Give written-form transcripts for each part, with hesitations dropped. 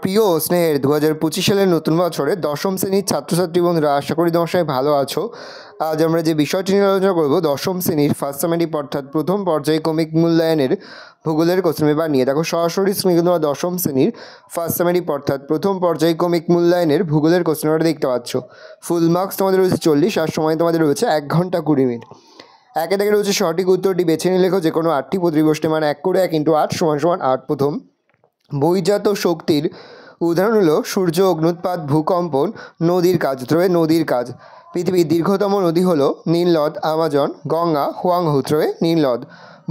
প্রিয় স্নেহের 2025 সালের নতুন বছরে দশম শ্রেণীর ছাত্রছাত্রী বন্ধুরা, আশা করি তোমার সবাই ভালো আছো। আজ আমরা যে বিষয়টি নিয়ে আলোচনা করবো দশম শ্রেণীর ফার্স্ট সেমেস্টার অর্থাৎ প্রথম পর্যায়ক্রমিক মূল্যায়নের ভূগোলের কোশ্চেন পেপার নিয়ে। দেখো সরাসরি স্ক্রিনে কিন্তু তোমরা দশম শ্রেণীর ফার্স্ট সেমেস্টার অর্থাৎ প্রথম পর্যায়ক্রমিক মূল্যায়নের ভূগোলের কোশ্চেন পেপারটা দেখতে পাচ্ছ। ফুল মার্কস তোমাদের রয়েছে 40 আর সময় তোমাদের রয়েছে 1 ঘন্টা 20 মিনিট। একে থেকে রয়েছে সঠিক উত্তরটি বেছে নিয়ে লেখো যে কোনো 8টি প্রতিবষ্টি, মানে 1 করে 1 × 8 = 8। প্রথম, বহির্জাত শক্তির উদাহরণ হলো সূর্য, অগ্নুৎপাত, ভূকম্পন, নদীর কাজ। উত্তরে নদীর কাজ। পৃথিবীর দীর্ঘতম নদী হলো নীল নদ, আমাজন, গঙ্গা, হুয়াংহো। উত্তরে নীল নদ।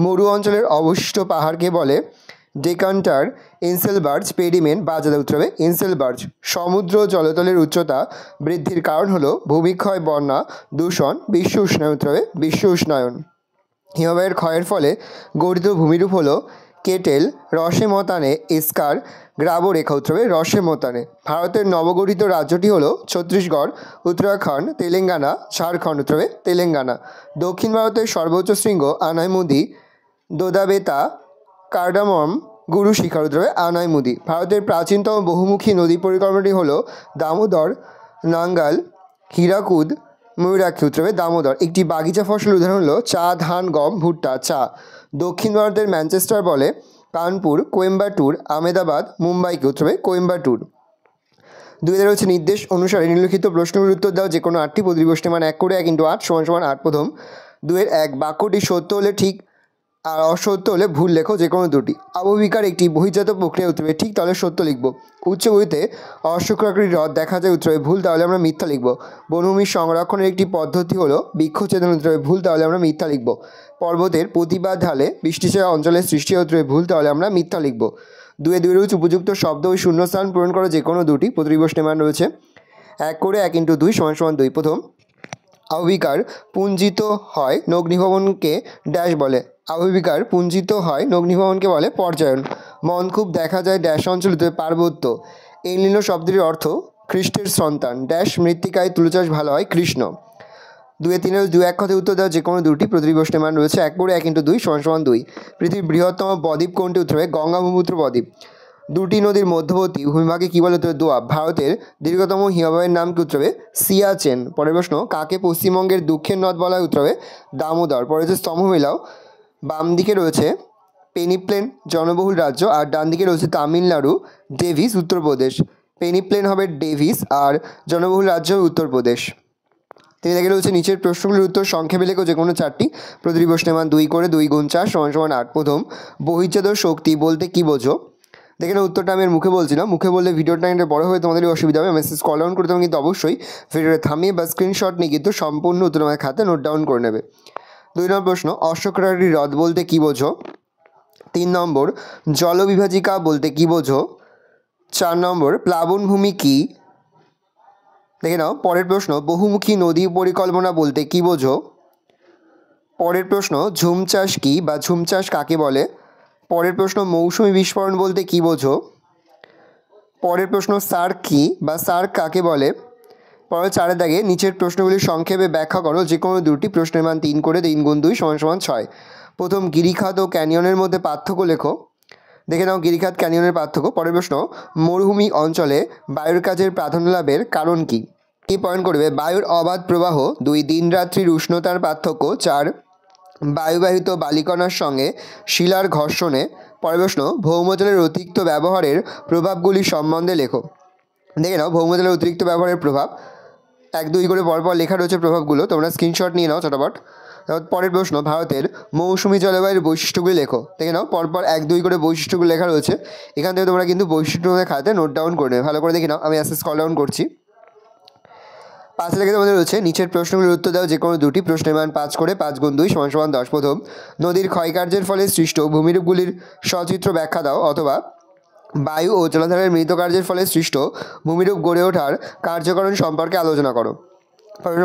মরু অঞ্চলের অবশিষ্ট পাহাড়কে বলে ডেকান্টার, ইনসেলবার্জ, পেডিমেন্ট, বাজাদা। উত্তরে ইনসেলবার্জ। সমুদ্র জলতলের উচ্চতা বৃদ্ধির কারণ হলো ভূমিক্ষয়, বন্যা, দূষণ, বিশ্ব উষ্ণায়ন। উত্তরে বিশ্ব উষ্ণায়ন। হিমবাহের ক্ষয়ের ফলে গঠিত ভূমিরূপ হলো কেটেল, রসে মতানে, এস্কার, গ্রাবো রেখা। উত্তরে রসে মতানে। ভারতের নবগঠিত রাজ্যটি হলো ছত্তিশগড়, উত্তরাখণ্ড, তেলেঙ্গানা, ঝাড়খণ্ড। উত্তরে তেলেঙ্গানা। দক্ষিণ ভারতের সর্বোচ্চ শৃঙ্গ আনাইমুদি, দোদাবেতা, কার্ডামম, গুরু শিখর। উত্তরে আনাইমুদি। ভারতের প্রাচীনতম বহুমুখী নদী পরিকল্পনাটি হলো দামোদর, নাঙ্গাল, হীরাকুদ, ময়ূরাক্ষী। উত্তরে দামোদর। একটি বাগিচা ফসলের উদাহরণ হলো চা, ধান, গম, ভুট্টা। চা। দক্ষিণ ভারতের ম্যানচেস্টার বলে কানপুর, কোয়েম্বাটুর, আহমেদাবাদ, মুম্বাইকে। উত্তরে কোয়েম্বাটুর। 2 রয়েছে নির্দেশ অনুসারে নিম্নলিখিত প্রশ্নগুলির উত্তর দাও যে কোনো 8টি প্রতিবষ্টি, মানে 1 করে 1 × 8 = 8। প্রথম, 2-1 বাক্যটি সত্য হলে ঠিক আর অসত্য হলে ভুল লেখো যে কোনো দুটি। আবহবিকার একটি বহির্জাত প্রক্রিয়া। উত্তরে ঠিক, তাহলে সত্য লিখব। উচ্চ গতিতে অশ্বক্ষাকৃতি হ্রদ দেখা যায়। উত্তরে ভুল, তাহলে আমরা মিথ্যা লিখব। বনভূমির সংরক্ষণের একটি পদ্ধতি হলো বৃক্ষছেদন। উত্তরে ভুল, তাহলে আমরা মিথ্যা লিখব। পর্বতের প্রতিবাদ ঢালে বৃষ্টিছায়া অঞ্চলের সৃষ্টি। উত্তরে ভুল, তাহলে আমরা মিথ্যা লিখব। 2 রয়েছে উপযুক্ত শব্দ ওই শূন্যস্থান পূরণ করো যে কোনো দুটি প্রতিবষ্টি। মান রয়েছে 1 করে 1 × 2 = 2। প্রথম, আবহবিকার পুঞ্জিত হয় নগ্নিভবনকে ড্যাশ বলে। আবহবিকার পুঞ্জিত হয় নগ্নিভবনকে বলে পর্যায়ন। মনকূপ দেখা যায় ড্যাশ অঞ্চলে। পার্বত্য। এই নীল শব্দটির অর্থ খ্রিস্টের সন্তান ড্যাশ মৃত্তিকায় তুলো চাষ ভালো হয় কৃষ্ণ। 2-3 2-1 কথায় উত্তর দেওয়া যে কোনো দুটি প্রতিবষ্টি। মান রয়েছে 1 করে 1 × 2 = 2। পৃথিবীর বৃহত্তম বদ্বীপ কোনটি? উত্তরে গঙ্গা ব্রহ্মপুত্র বদ্বীপ। দুটি নদীর মধ্যবর্তী ভূমিভাগে কী বলে? উত্তরে দোয়াব। ভারতের দীর্ঘতম হিমবাহের নাম কি? উত্তরে সিয়াচেন। পরের প্রশ্ন, কাকে পশ্চিমবঙ্গের দুঃখের নদ বলা হয়? উত্তরে দামোদর। পরে যে স্তম্ভ মেলাও, বাম দিকে রয়েছে পেনিপ্লেন, জনবহুল রাজ্য, আর ডান দিকে রয়েছে তামিলনাড়ু, ডেভিস, উত্তরপ্রদেশ। পেনিপ্লেন হবে ডেভিস আর জনবহুল রাজ্য উত্তরপ্রদেশ। তিনি দেখে রয়েছে নিচের প্রশ্নগুলির উত্তর সংক্ষেপে লেখো যে কোনো 4টি প্রতিবষ্টির মান 2 করে 2 × 4 = 8। প্রথম, বহির্জাত শক্তি বলতে কী বোঝো? দেখে না, উত্তরটা আমি মুখে বলছি না, মুখে বললে ভিডিওটা কিন্তু বড় হয়ে তোমাদেরই অসুবিধা হবে। মেসেজ কল ডাউন করতে হবে, কিন্তু অবশ্যই ভিডিওটা থামিয়ে বা স্ক্রিনশট নিয়ে কিন্তু সম্পূর্ণ উত্তর আমার খাতে নোট ডাউন করে নেবে। 2 নম্বর প্রশ্ন, অশ্বক্ষাকৃতি হ্রদ বলতে কী বোঝো? 3 নম্বর, জলবিভাজিকা বলতে কী বোঝো? 4 নম্বর, প্লাবনভূমি কী? দেখে নাও। পরের প্রশ্ন, বহুমুখী নদী পরিকল্পনা বলতে কী বোঝো? পরের প্রশ্ন, ঝুম চাষ কী বা ঝুম চাষ কাকে বলে? পরের প্রশ্ন, মৌসুমি বিস্ফোরণ বলতে কী বোঝো? পরের প্রশ্ন, সার্ক কী বা সার্ক কাকে বলে? পরের 4 দাগে নিচের প্রশ্নগুলি সংক্ষেপে ব্যাখ্যা করো যে কোনো দুটি প্রশ্নের মান 3 করে 3 × 2 = 6। প্রথম, গিরিখাত ও ক্যানিয়নের মধ্যে পার্থক্য লেখো। দেখে নাও গিরিখাত ক্যানিয়নের পার্থক্য। পরের প্রশ্ন, মরুভূমি অঞ্চলে বায়ুর কাজের প্রাধান্য লাভের কারণ কী? কি পয়েন্ট করবে? বায়ুর অবাধ প্রবাহ। 2 দিন রাত্রির উষ্ণতার পার্থক্য। 4 বায়ুবাহিত বালিকণার সঙ্গে শিলার ঘর্ষণে। পরের প্রশ্ন, ভৌমজলের অতিরিক্ত ব্যবহারের প্রভাবগুলি সম্বন্ধে লেখো। দেখে নাও ভৌমজলের অতিরিক্ত ব্যবহারের প্রভাব 1-2 করে পরপর লেখা রয়েছে প্রভাবগুলো, তোমরা স্ক্রিনশট নিয়ে নাও চটাপট। পরের প্রশ্ন, ভারতের মৌসুমি জলবায়ুর বৈশিষ্ট্যগুলি লেখো। দেখে নাও পরপর 1-2 করে বৈশিষ্ট্যগুলো লেখা রয়েছে, এখান থেকে তোমরা কিন্তু বৈশিষ্ট্যগুলো খাতে নোট ডাউন করে নেবে। ভালো করে দেখে নাও, আমি আস্তে স্ক্রল ডাউন করছি। 5 লেখে তোমাদের রয়েছে নিচের প্রশ্নগুলির উত্তর দাও যে কোনো দুটি প্রশ্নের মান 5 করে 5 × 2 = 10। প্রথম, নদীর ক্ষয়কার্যের ফলে সৃষ্ট ভূমিরূপগুলির সচিত্র ব্যাখ্যা দাও, অথবা বায়ু ও জলাধারের মৃত কার্যের ফলে সৃষ্ট ভূমিরূপ গড়ে ওঠার কার্যকারণ সম্পর্কে আলোচনা করো।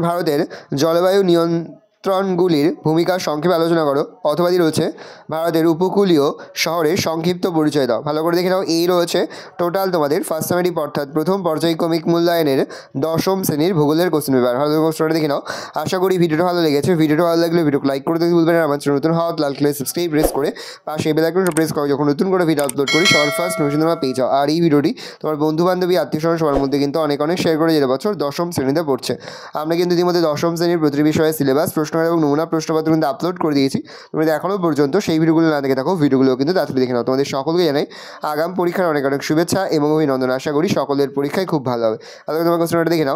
ভারতের জলবায়ু নিয়ন্ত্রণ নিয়ন্ত্রণগুলির ভূমিকা সংক্ষেপে আলোচনা করো। অথবা রয়েছে ভারতের উপকূলীয় শহরের সংক্ষিপ্ত পরিচয় দাও। ভালো করে দেখে নাও, এই রয়েছে টোটাল তোমাদের ফার্স্ট সামেটিভ অর্থাৎ প্রথম পর্যায়ক্রমিক মূল্যায়নের দশম শ্রেণীর ভূগোলের কোশ্চেন পেপার। ভালো কোশ্চেনটা দেখে নাও। আশা করি ভিডিওটা ভালো লেগেছে। ভিডিওটা ভালো লাগলে ভিডিওকে লাইক করে দিতে ভুলবেন না। আমার চ্যানেল নতুন হওয়া লাল কালার সাবস্ক্রাইব প্রেস করে পাশে বেল আইকনটা প্রেস করো, যখন নতুন করে ভিডিও আপলোড করি সবার ফার্স্ট নোটিফিকেশন তোমরা পেয়ে যাও। আর এই ভিডিওটি তোমার বন্ধু বান্ধবী আত্মীয় স্বজন সবার মধ্যে কিন্তু অনেক শেয়ার করে যেতে বছর দশম শ্রেণীতে পড়ছে। আমরা কিন্তু ইতিমধ্যে দশম শ্রেণীর প্রতিটি বিষয়ে সিলেবাস, প্রশ্নকার এবং নমুনা প্রশ্নপত্র কিন্তু আপলোড করে দিয়েছি। তুমি যদি এখনও পর্যন্ত সেই ভিডিওগুলো না দেখে থাকো, ভিডিওগুলো কিন্তু তাড়াতাড়ি দেখে নাও। তোমাদের সকলকে জানাই আগাম পরীক্ষার অনেক শুভেচ্ছা এবং অভিনন্দন। আশা করি সকলের পরীক্ষায় খুব ভালো হবে। তাহলে তোমার কোশ্চেনটা দেখে নাও।